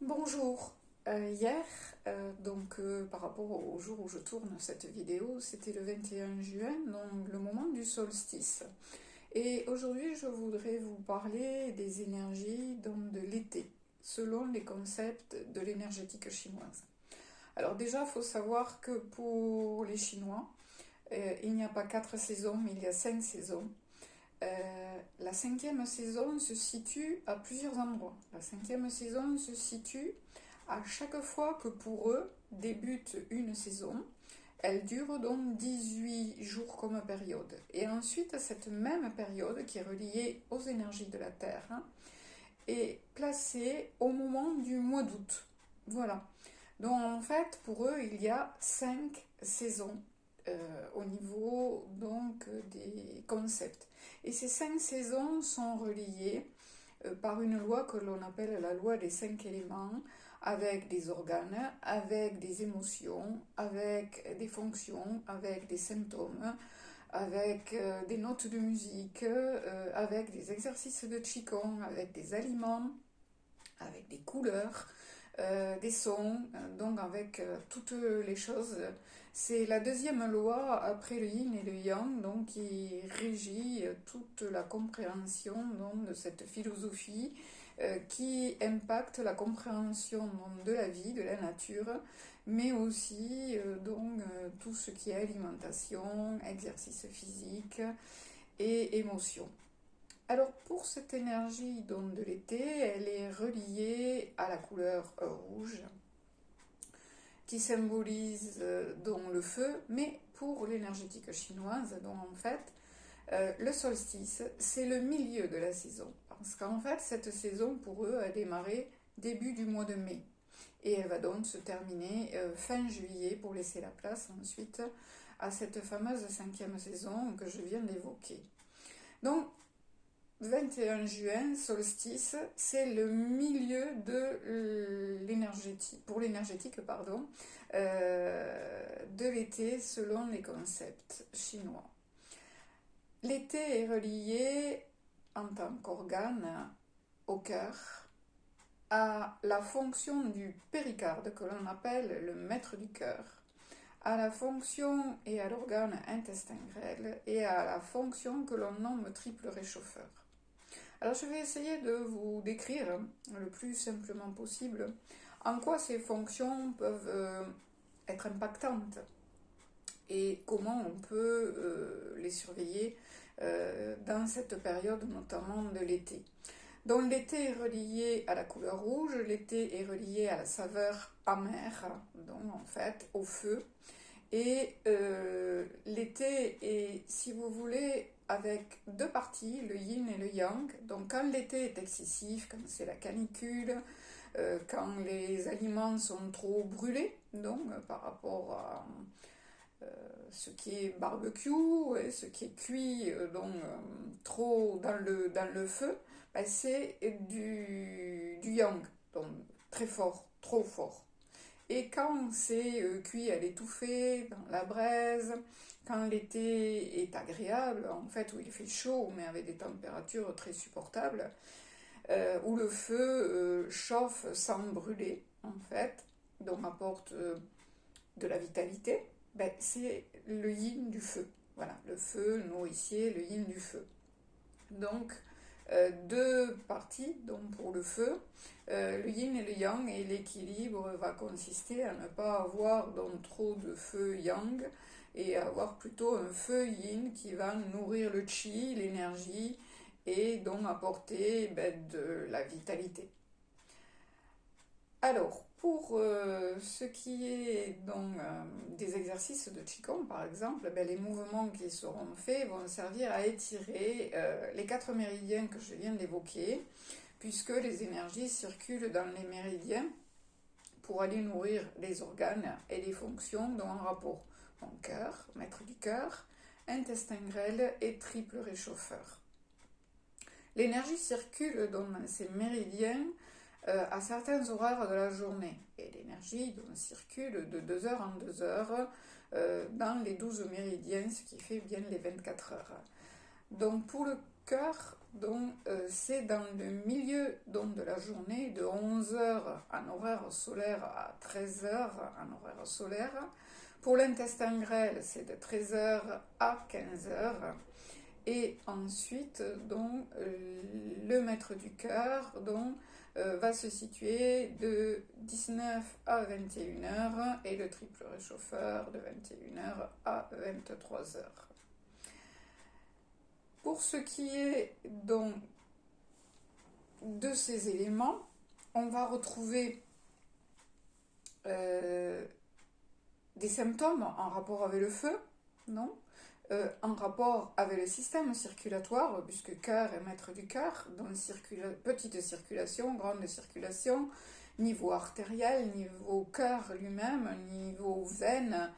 Bonjour. Hier, par rapport au jour où je tourne cette vidéo, c'était le 21 juin, donc le moment du solstice. Et aujourd'hui, je voudrais vous parler des énergies de l'été, selon les concepts de l'énergétique chinoise. Alors déjà, il faut savoir que pour les Chinois, il n'y a pas 4 saisons, mais il y a 5 saisons. La cinquième saison se situe à plusieurs endroits. La cinquième saison se situe à chaque fois que pour eux débute une saison. Elle dure donc 18 jours comme période. Et ensuite, cette même période, qui est reliée aux énergies de la Terre, est placée au moment du mois d'août. Voilà. Donc en fait, pour eux, il y a 5 saisons au niveau donc des concepts. Et ces 5 saisons sont reliées par une loi que l'on appelle la loi des 5 éléments, avec des organes, avec des émotions, avec des fonctions, avec des symptômes, avec des notes de musique, avec des exercices de Qigong, avec des aliments, avec des couleurs, des sons, donc avec toutes les choses. C'est la deuxième loi après le yin et le yang, donc qui régit toute la compréhension donc, de cette philosophie qui impacte la compréhension donc, de la vie, de la nature, mais aussi tout ce qui est alimentation, exercice physique et émotion. Alors pour cette énergie donc, de l'été, elle est reliée à la couleur rouge qui symbolise donc le feu, mais pour l'énergétique chinoise, donc en fait le solstice c'est le milieu de la saison parce qu'en fait cette saison pour eux a démarré début du mois de mai et elle va donc se terminer fin juillet pour laisser la place ensuite à cette fameuse cinquième saison que je viens d'évoquer. Donc 21 juin, solstice, c'est le milieu de l'énergétique, pour l'énergétique, pardon, de l'été selon les concepts chinois. L'été est relié en tant qu'organe au cœur, à la fonction du péricarde que l'on appelle le maître du cœur, à la fonction et à l'organe intestin grêle et à la fonction que l'on nomme triple réchauffeur. Alors je vais essayer de vous décrire le plus simplement possible en quoi ces fonctions peuvent être impactantes et comment on peut les surveiller dans cette période notamment de l'été. Donc l'été est relié à la couleur rouge, l'été est relié à la saveur amère, donc en fait au feu. Et l'été est, si vous voulez, avec deux parties, le yin et le yang. Donc quand l'été est excessif, quand c'est la canicule, quand les aliments sont trop brûlés, donc par rapport à ce qui est barbecue et ce qui est cuit trop dans le feu, ben, c'est du yang, donc très fort, trop fort. Et quand c'est cuit à l'étouffée, dans la braise, quand l'été est agréable, en fait, où il fait chaud, mais avec des températures très supportables, où le feu chauffe sans brûler, en fait, donc apporte de la vitalité, ben, c'est le yin du feu. Voilà, le feu nourricier, le yin du feu. Donc, deux parties donc pour le feu. Le yin et le yang, et l'équilibre va consister à ne pas avoir donc trop de feu yang et avoir plutôt un feu yin qui va nourrir le chi, l'énergie, et donc apporter de la vitalité. Alors, pour ce qui est donc, des exercices de Qigong, par exemple, les mouvements qui seront faits vont servir à étirer les 4 méridiens que je viens d'évoquer, puisque les énergies circulent dans les méridiens pour aller nourrir les organes et les fonctions dont en rapport mon cœur, maître du cœur, intestin grêle et triple réchauffeur. L'énergie circule donc dans ces méridiens à certains horaires de la journée. Et l'énergie circule de 2 heures en 2 heures dans les 12 méridiens, ce qui fait bien les 24 heures. Donc pour le cœur, donc c'est dans le milieu donc, de la journée, de 11 heures en horaire solaire à 13 heures en horaire solaire. Pour l'intestin grêle, c'est de 13 heures à 15 heures. Et ensuite, donc, le maître du cœur va se situer de 19 à 21 heures et le triple réchauffeur de 21 heures à 23 heures. Pour ce qui est donc de ces éléments, on va retrouver des symptômes en rapport avec le feu, non ? En rapport avec le système circulatoire, puisque cœur est maître du cœur, donc petite circulation, grande circulation, niveau artériel, niveau cœur lui-même, niveau veine,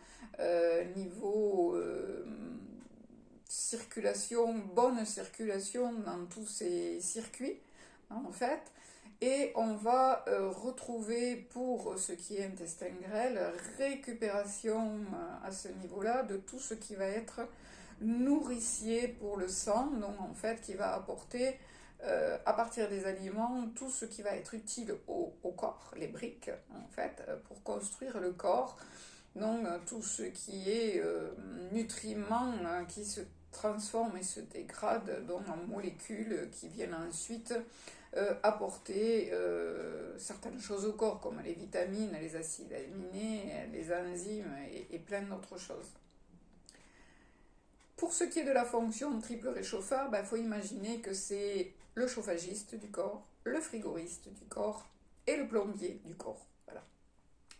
niveau circulation, bonne circulation dans tous ces circuits, en fait. Et on va retrouver, pour ce qui est intestin grêle, récupération à ce niveau-là de tout ce qui va être nourricier pour le sang, donc en fait qui va apporter à partir des aliments tout ce qui va être utile au corps, les briques en fait, pour construire le corps, donc tout ce qui est nutriments qui se transforment et se dégradent donc, en molécules qui viennent ensuite apporter certaines choses au corps, comme les vitamines, les acides aminés, les enzymes et plein d'autres choses. Pour ce qui est de la fonction triple réchauffeur, faut imaginer que c'est le chauffagiste du corps, le frigoriste du corps et le plombier du corps. Voilà.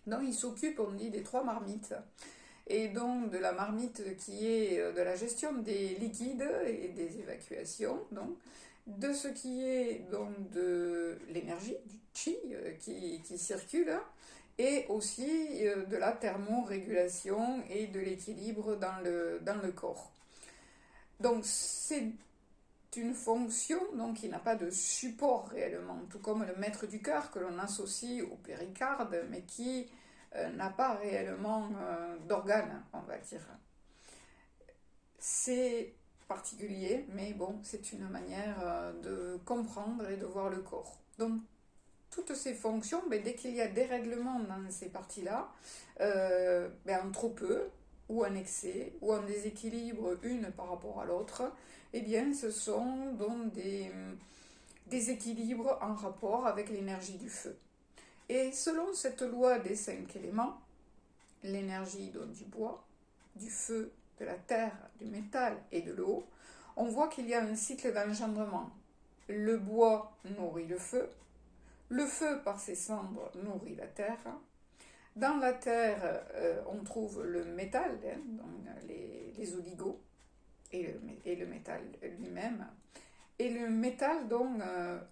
Donc il s'occupe, on dit, des 3 marmites. Et donc de la marmite qui est de la gestion des liquides et des évacuations, donc, de ce qui est donc de l'énergie, du chi qui circule, et aussi de la thermorégulation et de l'équilibre dans le corps. Donc c'est une fonction donc, qui n'a pas de support réellement, tout comme le maître du cœur que l'on associe au péricarde, mais qui n'a pas réellement d'organe, on va dire. C'est particulier, mais bon, c'est une manière de comprendre et de voir le corps. Donc toutes ces fonctions, dès qu'il y a dérèglement dans ces parties-là, en trop peu, ou en excès, ou en déséquilibre une par rapport à l'autre, eh bien ce sont donc des déséquilibres en rapport avec l'énergie du feu. Et selon cette loi des 5 éléments, l'énergie donc du bois, du feu, de la terre, du métal et de l'eau, on voit qu'il y a un cycle d'engendrement. Le bois nourrit le feu par ses cendres nourrit la terre. Dans la terre, on trouve le métal, donc les oligos, et le métal lui-même. Et le métal donc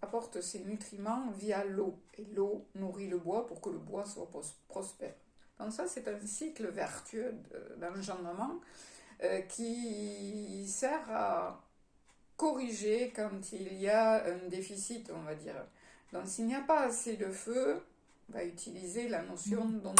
apporte ses nutriments via l'eau. Et l'eau nourrit le bois pour que le bois soit prospère. Donc ça, c'est un cycle vertueux d'engendrement qui sert à corriger quand il y a un déficit, on va dire. Donc s'il n'y a pas assez de feu, on va utiliser la notion dont